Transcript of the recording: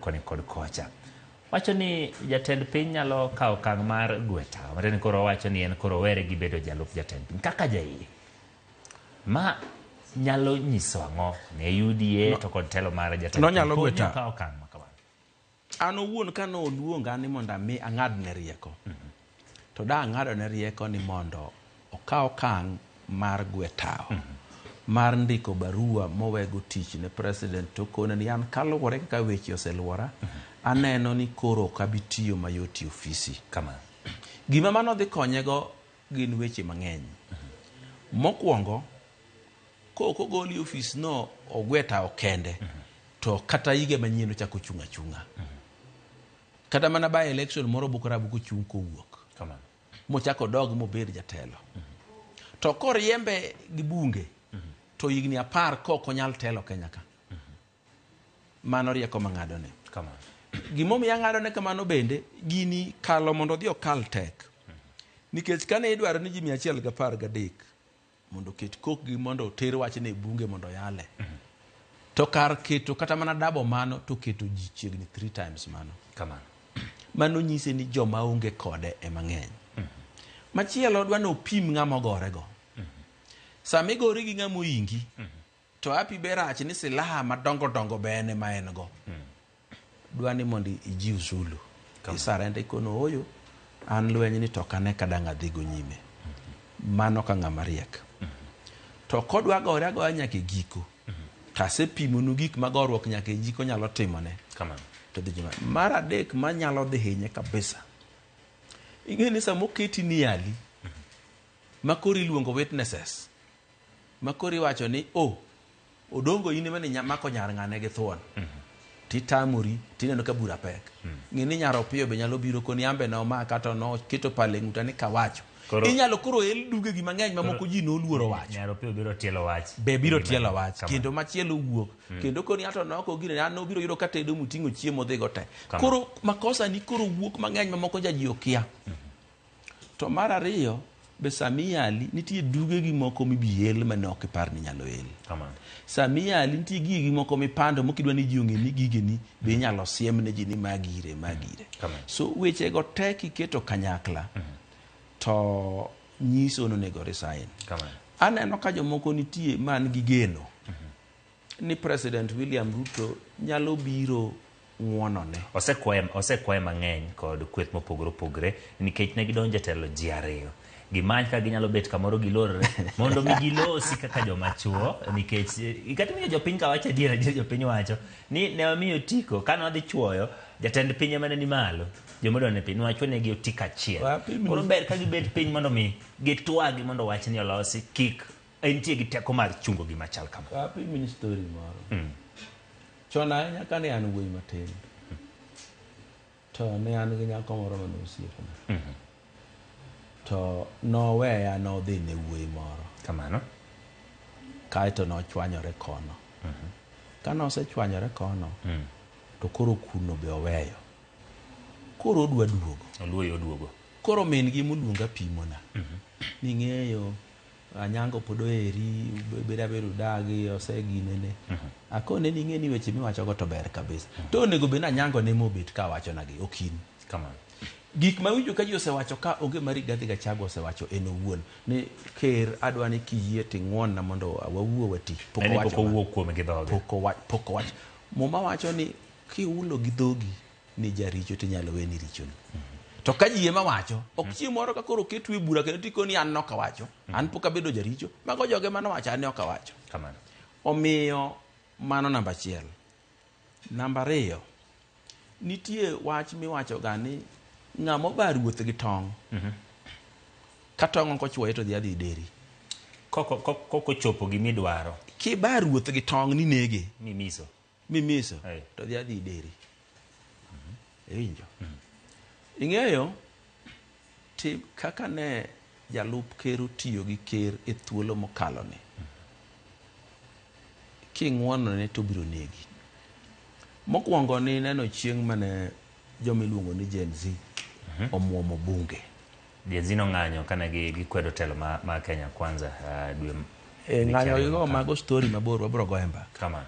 kod kocha. Wacho ni jatend piny nyalo kawo okang' mar gwe tao. Matiende koro wacho ni en koro were gi bedo jalup jatend piny. Kaka jaiye, ma nyalo nyiso ang'o ne UDA to kod telo mar jatend piny? Nonyalo gwe tao. Kawo okang' ma kamano. An owuon ka noluonga ni mondo mi ang'adne rieko. To da ang'adone rieko ni mondo okaw okang' mar gwe tao. Mar ndiko barua mowego tich ne president to kone ni an kaluwore kaka weche oseluora, aneno ni koro kabitiyo mayot e ofisi. Kama. Gima mano dhi konyego gin weche mang'eny. Mokwongo, kogoli ofis no ogwe tao kende, to kata ige manyien ochako chunga chunga. Kata mana ba election moro bukora buko chung kowuok. Kama. Mochako dog mobed jatelo. To koriembe gi bunge, to higni 10 konyal telo Kenya ka. Mano rieko mang'adone. Kama. Gimomiyo ang'adone kamano bende, gini kalo mondo dhi okal tek. Nikech kane idwaro ni ji 113 mondo ket kokgi mondo oter wachne e bunge mondo yale. To kar keto kata mana dabo mano to keto ji chiegni 3 times mano. Kama. Mano nyise ni joma onge kode e mang'eny. Machielo dwa no pim ng'ama ogorego. Sama igori gi ng'ama oingi, to api berach ni silaha madongo dongo bene ma en go. Dwa ni mondo ijiw Zulu. Isarende kono oyo, an lweny ni to kane kadang' adhigo nyime. Mano ka ng'ama riek. To kodwa gore agoya nyaka e giko. Kasepimonu gik magorruok nyaka e giko nyalo timone. Kama. To dhi jima. Mar adek manyalo dhi hinye kabisa. Ing'e ni samo keti ni yali, makori luongo witnesses. Makori wacho ni, odongo ine mani mako nyar ng'ane gi thuon. Titamuri, tineno ka bura pek. Ng'ini nyaro piyo be nyalo biro koni ambe no maka to no keto pale ng'uta ni kawacho. Inyalo koro el duge gi mang'eny mamoko ji noluoro wach. Nyaro piyo biro tielo wach. Be biro tielo wach. Kendo machielo wuok. Kendo koni ato noko gine, an nobiro yudo katedo muting'o chiemo dhigo te. Koro makosa ni koro wuok mang'eny mamoko jaji okia. To mar ariyo, be samiyali nitie duge gi moko mibiel manok ipar ni nyalo el. Samiyali nitie gigi moko mipando mokidwa ni ji ong'e ni gige ni be nyalo siem ne ji ni magire. So weche go tek iketo kanyakla to nyiso nonego resign. Aneno ka jomoko nitie man gi geno ni President William Ruto nyalo biro ng'wonone. Osekwaye mang'eny kod kweth mopogore opogore nikech ne gidonjo jatelo ji 2. Gimany ka ginyalo bet kamoro gilorre mondo mi gilosi kaka joma chuo, nikech kata miyo jopiny kawacho adiera jopiny wacho ni ne wamiyo tiko kane wadhi chuoyo jatend piny ema ne ni malo, jomodwa ne piny wacho ne gi otiko achiel. Koro ber ka gibet piny mondo mi gitwagi mondo wach ni olosi, kik entie gi teko mar chungo gima chal kama. Apimni story moro. Chon ahinya kane an wuoyi matin, to ne an gi nyako moro mane osiepna. To noweya nodhi ne wuoyi moro. Kamano. Kaeto nochwanyore kono. Kane osechwanyore kono, to koro kuno be oweyo. Koro odwa duogo. Oduogo. Koro min gi moluonga pimona. Ning'eyo, Anyango pod oheri, beda bedo dagi, oseginene. Akone ning'e ni weche miwachogo to ber kabisa. To onego be Anyango ne mobet ka wachonagi okin. Kamano. Gik ma winjo ka ji osewacho ka onge ma Rigathi Gachagua osewacho en owuon ni ker adwa ni kiyie ting'won na mondo wawuo wati. Pok owuok kuome gi dhoge. Pok owacho. Muma wacho ni kiulo gi dhogi ni jaricho tinyalo weni richoni. To ka ji ema wacho, ok chieng' moro ka koro ketu e bura kendo tikoni an nok awacho, an pok abedo jaricho, mago joge mano wacho an ok awacho. Kamano. Omiyo mano namba 1. Namba 2, nitie wach miwacho ga ni ng'amo ba ruoth gi tong'. Ka tong' kochwoye to dhi adhi deri. Koko chopo gimidwaro. Ki ba ruoth gi tong' ni nege. Mimiso. To dhi adhi deri. Ewinjo. Ing'eyo, kaka ne jalup ker otiyo gi ker e thuolo mokalo ni. King'wono ne to biro negi. Mokwongo ni neno chieng' mane jomiluongo ni Gen Z omuomo bunge. Gen Z nong'anyo kane gikwedo telo ma Kenya Kwanza dwe. Ng'anyo gigo mago story mabor wabro goye mbaka. Kamano.